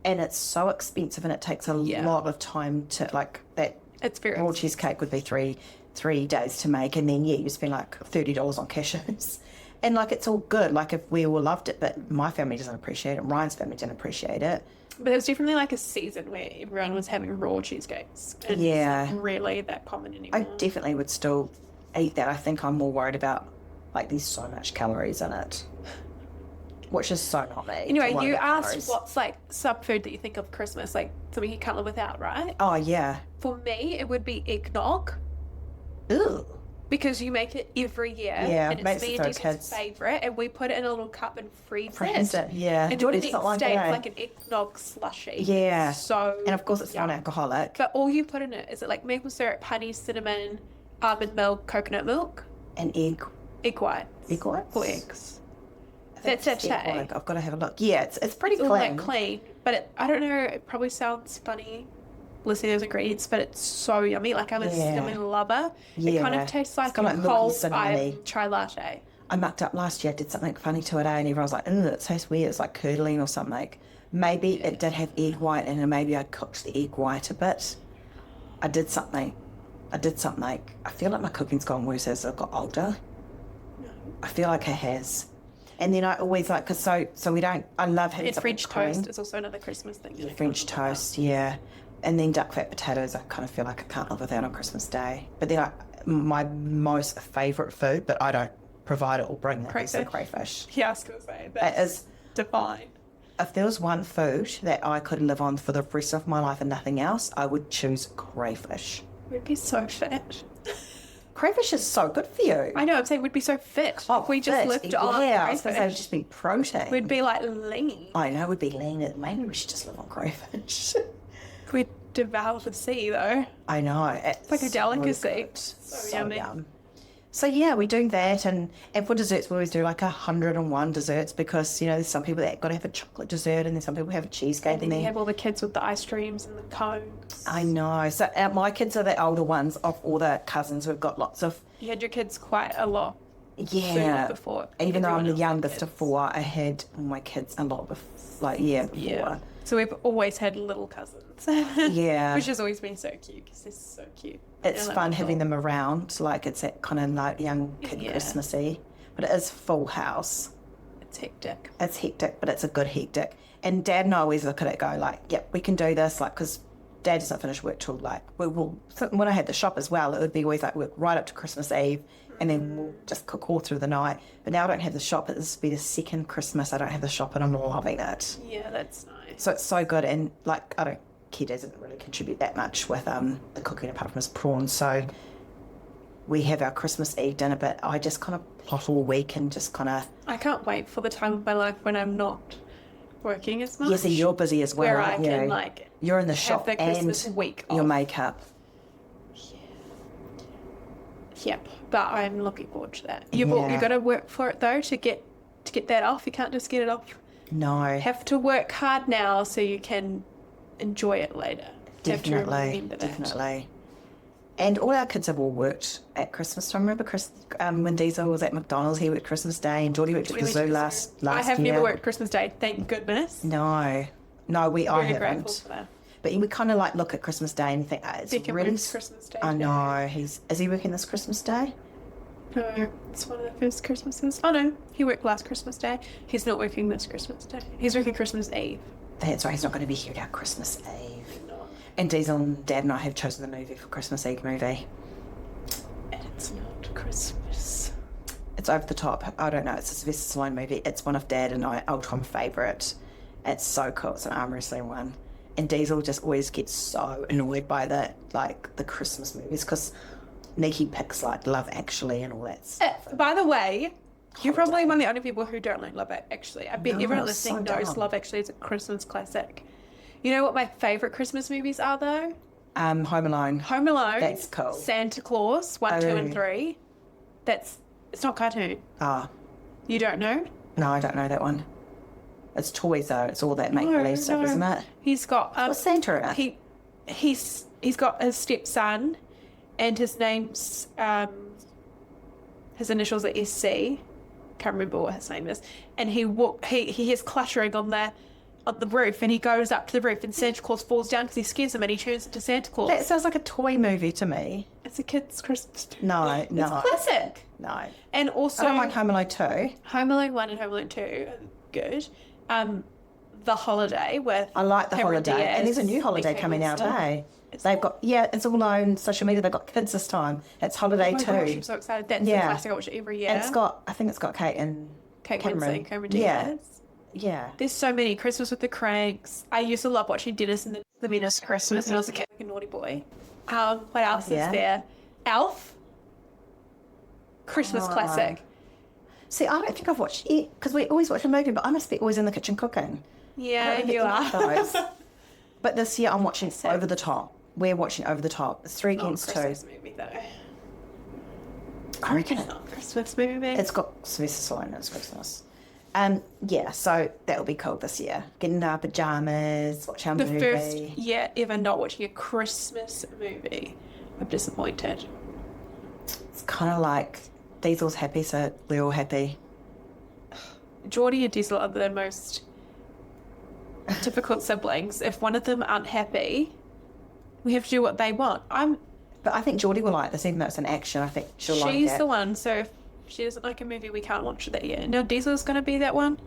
And it's so expensive and it takes a lot of time to that. It's very raw cheesecake would be three days to make, and then you spend $30 on cashews, and it's all good. If we all loved it, but my family doesn't appreciate it. Ryan's family didn't appreciate it. But there was definitely a season where everyone was having raw cheesecakes. And it's not really that common anymore. I definitely would still eat that. I think I'm more worried about there's so much calories in it, which is so not me. Anyway, you asked what's some food that you think of Christmas, something you can't live without, right? Oh yeah. For me, it would be eggnog. Ew. Because you make it every year. Yeah, and it's me and Jess's favourite, and we put it in a little cup and freeze it. Yeah. And Geordie's not like it's like an eggnog slushy. Yeah. So. And of course, it's non-alcoholic. But all you put in it is maple syrup, honey, cinnamon, almond milk, coconut milk, and egg whites. Egg whites or eggs. That's it. I've got to have a look. Yeah, it's pretty clean. All clean, but I don't know. It probably sounds funny. Listening to those ingredients, but it's so yummy. I'm a cinnamon lover. Yeah. It kind of tastes like a cold chai latte. I mucked up last year. I did something funny to it, and everyone was like, it tastes weird. It's like curdling or something. Maybe it did have egg white in it, and maybe I cooked the egg white a bit. I did something. I feel like my cooking's gone worse as I've got older. No. I feel like it has. And then I always so we don't, I love having something French toast is also another Christmas thing. French toast, yeah. And then duck fat potatoes, I kind of feel like I can't live without on Christmas Day. But then my most favourite food, but I don't provide it or bring that, is the crayfish. Yeah, I was going to say, that is divine. If there was one food that I could live on for the rest of my life and nothing else, I would choose crayfish. We'd be so fat. crayfish is so good for you. I know, I'm saying we'd be so fit. Oh, if we just fit. lived on Yeah, I was going to say, crayfish. it'd just be protein. We'd be like lean. I know, we'd be lean. Maybe we should just live on crayfish. We'd devour the sea, though. I know. It's like a delicacy. So yummy. yum. So yeah, we do that, and for desserts we always do like 101 desserts because, you know, there's some people that got to have a chocolate dessert and then some people have a cheesecake. And then you have all the kids with the ice creams and the cones. I know. So my kids are the older ones of all the cousins. We've got lots of... You had your kids quite a lot. Yeah. Before. Even though I'm the else youngest of four, I had all my kids a lot before. Yeah. So we've always had little cousins. Yeah. Which has always been so cute because they're so cute. It's fun having them around. Like, it's that kind of like young kid Christmassy. But it is full house. It's hectic. It's hectic, but it's a good hectic. And Dad and I always look at it go like, yep, we can do this. Like, because Dad doesn't finish work till like, when I had the shop as well, it would be always like work right up to Christmas Eve. And then we'll just cook all through the night. But now I don't have the shop. This will be the second Christmas I don't have the shop, and I'm loving it. Yeah, that's nice. So it's so good. And like, Kid doesn't really contribute that much with the cooking apart from his prawns. So we have our Christmas Eve dinner, but I just kind of plot all week and just kind of... I can't wait for the time of my life when I'm not working as much. Yes, and you're busy as well, where aren't I you? can like you're in the have shop the and Christmas week off. your makeup. Yep, but I'm looking forward to that. You've got to work for it though to get that off. You can't just get it off. No. Have to work hard now so you can enjoy it later. Definitely. And all our kids have all worked at Christmas time. Remember when Diesel was at McDonald's, he worked Christmas Day, and Geordie worked at the zoo last year. I have never worked Christmas Day, thank goodness. No, I Very haven't. grateful for that. But we kind of like look at Christmas Day and think, it's Beckham really... works Christmas Day. I know. Is he working this Christmas Day? No, it's one of the first Christmases. Oh no, he worked last Christmas Day. He's not working this Christmas Day. He's working Christmas Eve. That's right, he's not going to be here at Christmas Eve. No. And Diesel and Dad and I have chosen the movie for Christmas Eve movie. And it's not Christmas. It's over the top. I don't know, it's a Sylvester Stallone movie. It's one of Dad and I all-time favourite. It's so cool. It's an arm wrestling one. And Diesel just always gets so annoyed by the Christmas movies because Nikki picks like Love Actually and all that stuff. By the way, you're probably one of the only people who don't like Love Actually. I bet everyone listening knows dumb. Love Actually is a Christmas classic. You know what my favourite Christmas movies are though? Home Alone. Home Alone. That's cool. Santa Claus 1, 2 and 3. It's not cartoon. Ah. You don't know? No, I don't know that one. It's toys though. It's all that make-believe stuff, isn't it? He's got What's Santa in it? He's got his stepson, and his name's his initials are SC. Can't remember what his name is. And he hears cluttering on the roof, and he goes up to the roof, and Santa Claus falls down because he scares him, and he turns into Santa Claus. That sounds like a toy movie to me. It's a kid's Christmas movie. No. It's classic. No. And also I don't like Home Alone 2. Home Alone 1 and Home Alone 2 are good. The Holiday with I like The Cameron Holiday. Diaz, And there's a new holiday Nick coming out, Winston. eh? They've got, it's all on social media. They've got kids this time. It's Holiday Oh my 2. gosh, I'm so excited. That's the classic I watch every year. And I think it's got Kate Winslet and Cameron Yeah. Diaz. Yeah. There's so many. Christmas with the Cranks. I used to love watching Dennis and the Menace Christmas when I was a kid, like a naughty boy. What else is there? Elf. Christmas classic. See, I don't think I've watched it because we always watch a movie, but I must be always in the kitchen cooking. Yeah, I don't you get are. those. But this year I'm watching Over the Top. We're watching Over the Top. It's 3 against 2. Christmas movie though. I reckon It's not a Christmas movie. it's got Sylvester Stallone. It's Christmas. Yeah, so that'll be cool this year. Getting in our pajamas, watch our the movie. first year ever not watching a Christmas movie. I'm disappointed. It's kind of like Diesel's happy, so we're all happy. Geordie and Diesel are the most difficult siblings. If one of them aren't happy, we have to do what they want. But I think Geordie will like this, even though it's an action. I think she'll like it. She's the one, so if she doesn't like a movie, we can't watch it that year. Now Diesel's going to be that one.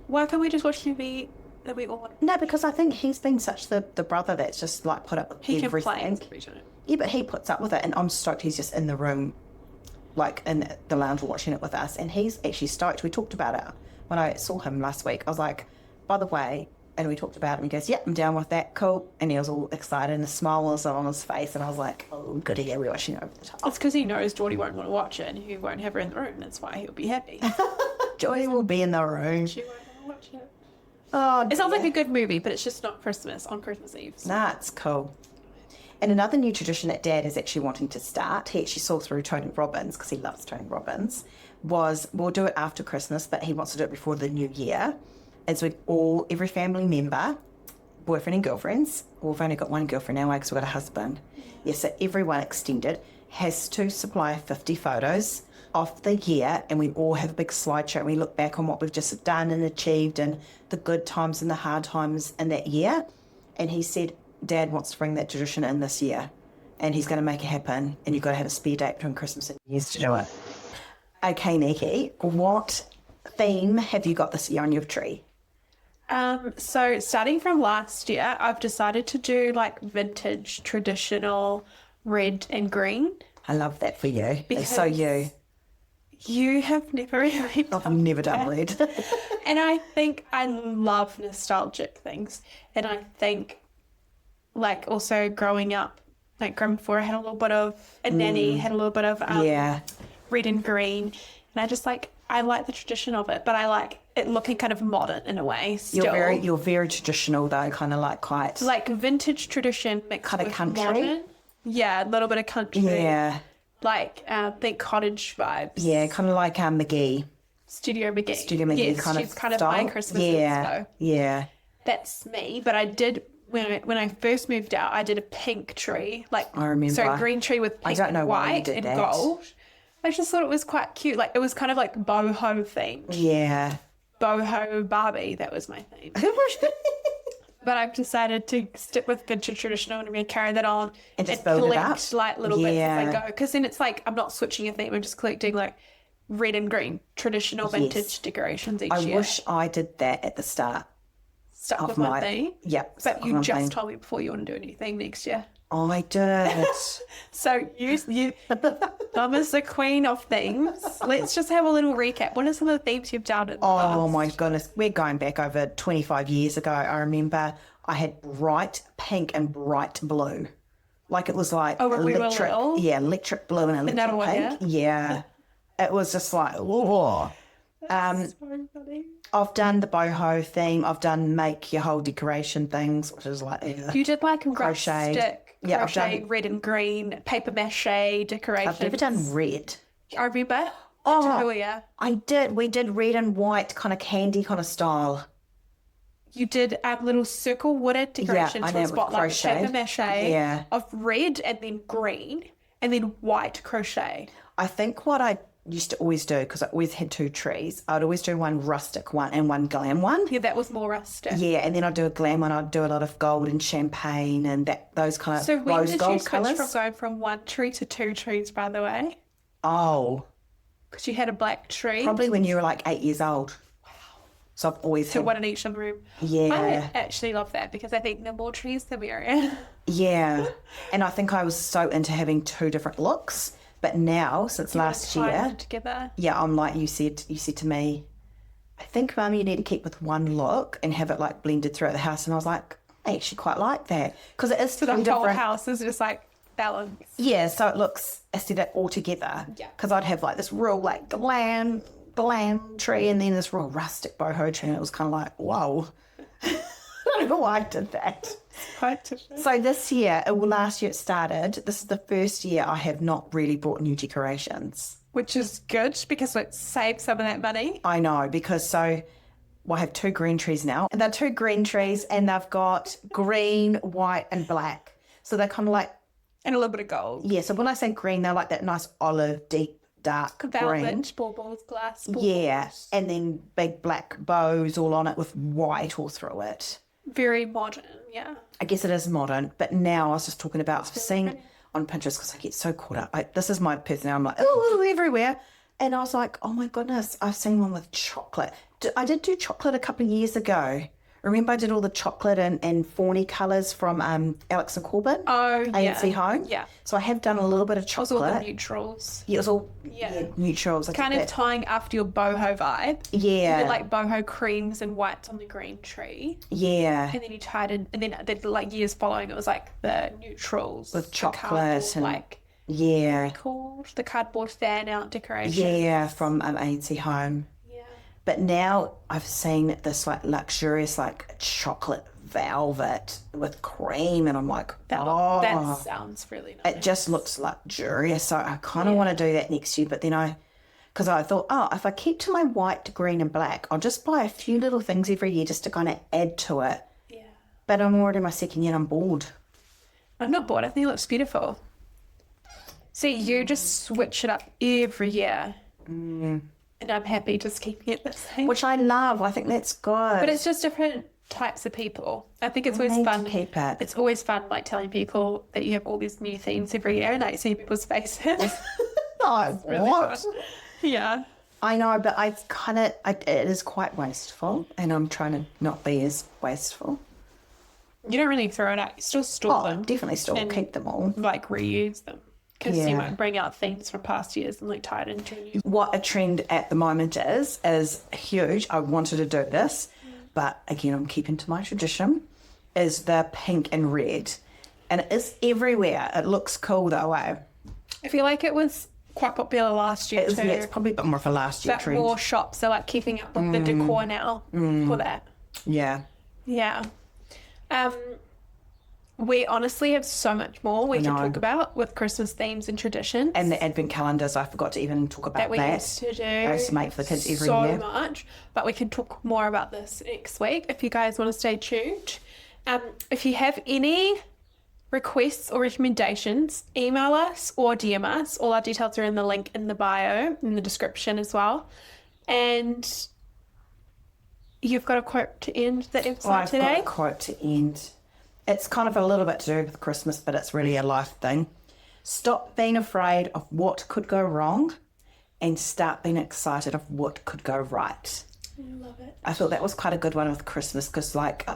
Why can't we just watch a movie that we all want? No, because I think he's been such the brother that's just like put up with He everything. complains every time. Yeah, but he puts up with it, and I'm stoked he's just in the room, like in the lounge watching it with us, and he's actually stoked. We talked about it when I saw him last week. I was like, by the way, And we talked about it and he goes, yeah, I'm down with that, cool. And he was all excited and the smile was on his face and I was like, oh, goody, yeah, we're watching over the top. It's because he knows Geordie won't want to watch it and he won't have her in the room. That's why he'll be happy. Geordie will be in the room. She won't want to watch it. Oh, it sounds like a good movie, but it's just not Christmas on Christmas Eve. So. Nah, it's cool. And another new tradition that Dad is actually wanting to start, he actually saw through Tony Robbins, because he loves Tony Robbins, was we'll do it after Christmas, but he wants to do it before the new year. Is every family member, boyfriend and girlfriends, well, we've only got one girlfriend now because we've got a husband. Yeah, so everyone extended has to supply 50 photos of the year, and we all have a big slideshow and we look back on what we've just done and achieved and the good times and the hard times in that year. And he said Dad wants to bring that tradition in this year and he's going to make it happen, and you've got to have a spare date between Christmas and New Year's to do it. Okay, Nikki, what theme have you got this year on your tree? So starting from last year, I've decided to do like vintage traditional red and green. I love that for you. It's so you. You have never really done I've never done red. And I think I love nostalgic things. And I think like also growing up, like growing before I had a little bit of, and Nanny had a little bit of red and green. And I just like, I like the tradition of it, but I like it looking kind of modern in a way still. You're very traditional though, kind of like quite... Like vintage tradition mixed kind of with country? modern. Yeah, a little bit of country. Yeah. Like, think cottage vibes. Yeah, kind of like Studio McGee. Studio McGee yes, kind of she's kind style. of my Christmas Yeah, yeah. That's me, but I did... When I first moved out, I did a pink tree. Like, I remember. So a green tree with pink and white and gold. I just thought it was quite cute. Like, it was kind of like boho themed. Yeah. Boho Barbie, that was my theme. But I've decided to stick with vintage traditional and I'm going to carry that on and just build it up. Like little bits as I go. Because then it's like I'm not switching a theme. I'm just collecting like red and green traditional vintage decorations each year. I wish I did that at the start. Stuck with my theme. Yep. But you just told me before you want to do anything next year. I did. So you Mum is the queen of themes. Let's just have a little recap. What are some of the themes you've done in the past? My goodness. We're going back over 25 years ago. I remember I had bright pink and bright blue. Like it was like electric. Yeah, electric blue and electric pink. Yeah. It was just like, whoa. So funny. I've done the boho theme. I've done make your whole decoration things, which is like you did like crochet. Yeah, crochet, I've done red and green, paper mache decorations. I've never done red. I remember. I did. We did red and white, kind of candy kind of style. You did little circle wooded decorations with spotlight paper mache of red and then green and then white crochet. I think what I used to always do, because I always had two trees, I'd always do one rustic one and one glam one. Yeah, that was more rustic. Yeah, and then I'd do a glam one. I'd do a lot of gold and champagne and those kind of rose gold colours. So when did you switch from going from one tree to two trees, by the way? Oh. Because you had a black tree. Probably when you were like 8 years old. Wow. So I've always had... one in each room. Yeah. I actually love that because I think the more trees, the merrier. Yeah. And I think I was so into having two different looks. But now, since last year, together. Yeah, I'm like you said to me, I think, Mum, you need to keep with one look and have it like blended throughout the house. And I was like, I actually quite like that because it is so the whole house is just like balance. Yeah, so it looks aesthetic all together. Yeah, because I'd have like this real like glam tree and then this real rustic boho tree, and it was kind of like, whoa. I don't know why I did that. So this year, last year it started, this is the first year I have not really brought new decorations. Which is good because it saves some of that money. I know, because I have two green trees now. And they're two green trees and they've got green, white and black. So they're kind of like... And a little bit of gold. Yeah, so when I say green, they're like that nice olive, deep, dark green. Baubles, glass. Yeah, and then big black bows all on it with white all through it. Very modern, yeah. I guess it is modern, but now I was just talking about, I've seen on Pinterest, because I get so caught up. This is my personality. I'm like, oh, everywhere. And I was like, oh my goodness, I've seen one with chocolate. I did do chocolate a couple of years ago. remember I did all the chocolate and fawny colours from Alex and Corbin? Oh, ANC Home? Yeah. So I have done a little bit of It was chocolate. all the neutrals. Yeah, it was all Yeah. neutrals. I did Kind of that. tying after your boho vibe. Yeah. You did like boho creams and whites on the green tree. Yeah. And then you tied in, and then like years following, it was like the neutrals. With the chocolate cardboard, and like, yeah. called the cardboard fan out decoration. Yeah, from ANC Home. Yeah. But now I've seen this like luxurious like chocolate velvet with cream, and I'm like, That sounds really nice. it just looks luxurious. So I kind of want to do that next year. But then because I thought, if I keep to my white, green and black, I'll just buy a few little things every year just to kind of add to it. Yeah. But I'm already in my second year and I'm bored. I'm not bored. I think it looks beautiful. See, you just switch it up every year. And I'm happy just keeping it the same. Which I love. I think that's good. But it's just different types of people. I think it's always need to fun. keep it. It's always fun, like telling people that you have all these new themes every year and like seeing people's faces. what? Yeah. I know, but it is quite wasteful, and I'm trying to not be as wasteful. You don't really throw it out. You still store them. Definitely still and, keep them all. like reuse them. Because Yeah. you might bring out themes from past years and like tie it into a new. What a trend at the moment is huge. I wanted to do this, but again, I'm keeping to my tradition, is the pink and red. And it is everywhere. It looks cool though, eh? I feel like it was quite popular last year too. It's probably a bit more of a last year But trend. more shops are like keeping up with the decor now for that. Yeah. Yeah. We honestly have so much more we can know. talk about with Christmas themes and traditions. And the advent calendars, I forgot to even talk about that we that. used to do. I used to make for the kids every so year. much. But we can talk more about this next week if you guys want to stay tuned. If you have any requests or recommendations, email us or DM us. All our details are in the link in the bio, in the description as well. And you've got a quote to end the episode I've today. got a quote to end. It's kind of a little bit to do with Christmas, but it's really a life thing. Stop being afraid of what could go wrong and start being excited of what could go right. I love it. I thought that was quite a good one with Christmas because, like,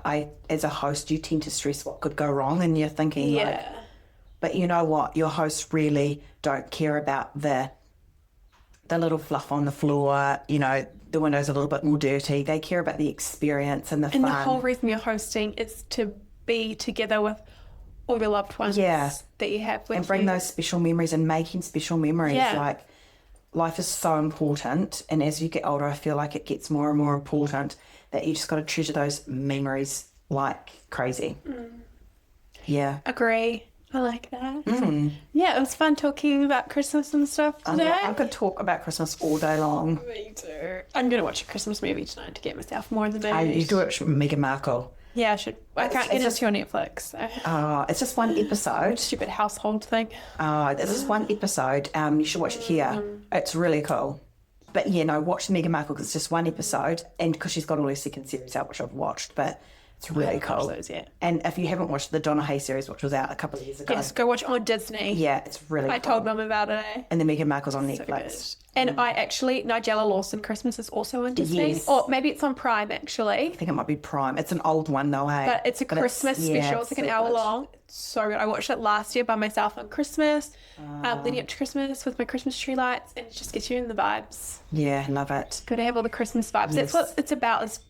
as a host, you tend to stress what could go wrong, and you're thinking, like, but you know what? Your hosts really don't care about the little fluff on the floor, you know, the window's a little bit more dirty. They care about the experience and the fun. And the whole reason you're hosting is to be together with all your loved ones that you have with you. And bring those special memories and making special memories. Yeah. Like, life is so important, and as you get older, I feel like it gets more and more important that you just got to treasure those memories like crazy. Yeah. Agree. I like that. Yeah, it was fun talking about Christmas and stuff today. I could talk about Christmas all day long. Me too. I'm going to watch a Christmas movie tonight to get myself more in the mood. You do it, Meghan Markle. Yeah, I should. I can't get into your Netflix. So. It's just one episode. Stupid household thing. This is one episode. You should watch it here. It's really cool. But yeah, no, watch Meghan Markle because it's just one episode, and because she's got all her second series out, which I've watched, but it's really cool. Those yet. And if you haven't watched the Donna Hay series, which was out a couple of years ago, Yes, go watch it on Disney. yeah, it's really I cool. told Mum about it. And then Meghan Markle's on So Netflix. good. And I actually, Nigella Lawson Christmas is also on Disney. Yes. Or maybe it's on Prime actually. I think it might be Prime. It's an old one though, eh? But it's a Christmas special. It's like an hour long. It's so good. I watched it last year by myself on Christmas, leading up to Christmas with my Christmas tree lights, and it just gets you in the vibes. Yeah, love it. Good to have all the Christmas vibes. That's what it's about, is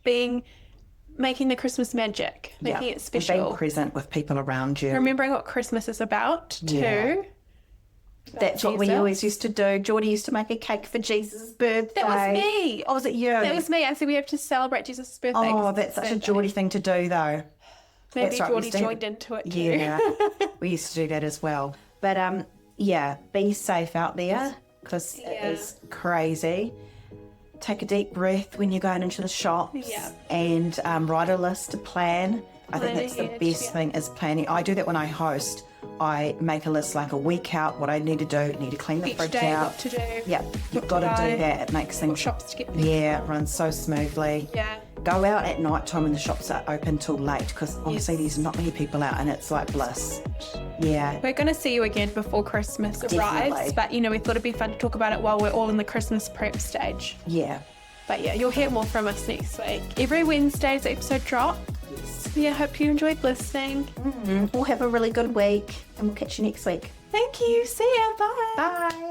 making the Christmas magic, making it And special. being present with people around you. Remembering what Christmas is about too. Yeah. That's what we Jesus. always used to do. Geordie used to make a cake for Jesus' birthday. That was me. Oh, was it you? That was me. I said we have to celebrate Jesus' birthday. Oh, 'cause that's it's such a birthday. Geordie thing to do, though. Maybe That's right, we Geordie used to have- joined into it too. Yeah, we used to do that as well. But yeah, be safe out there because it is crazy. Take a deep breath when you're going into the shops and write a list to plan. I think that's the best thing is planning. I do that when I host. I make a list like a week out, what I need to do. Need to clean the Each fridge day, out. what to do. Yeah, you've got to do that. It makes things Shops to get. it runs so smoothly. Yeah. Go out at night time when the shops are open till late because honestly there's not many people out and it's like bliss. Yeah. We're going to see you again before Christmas arrives, Definitely. but you know, we thought it'd be fun to talk about it while we're all in the Christmas prep stage. Yeah. But yeah, you'll hear more from us next week. Every Wednesday's episode drop. Yeah, hope you enjoyed listening. We'll have a really good week and we'll catch you next week. Thank you. See ya. Bye. Bye.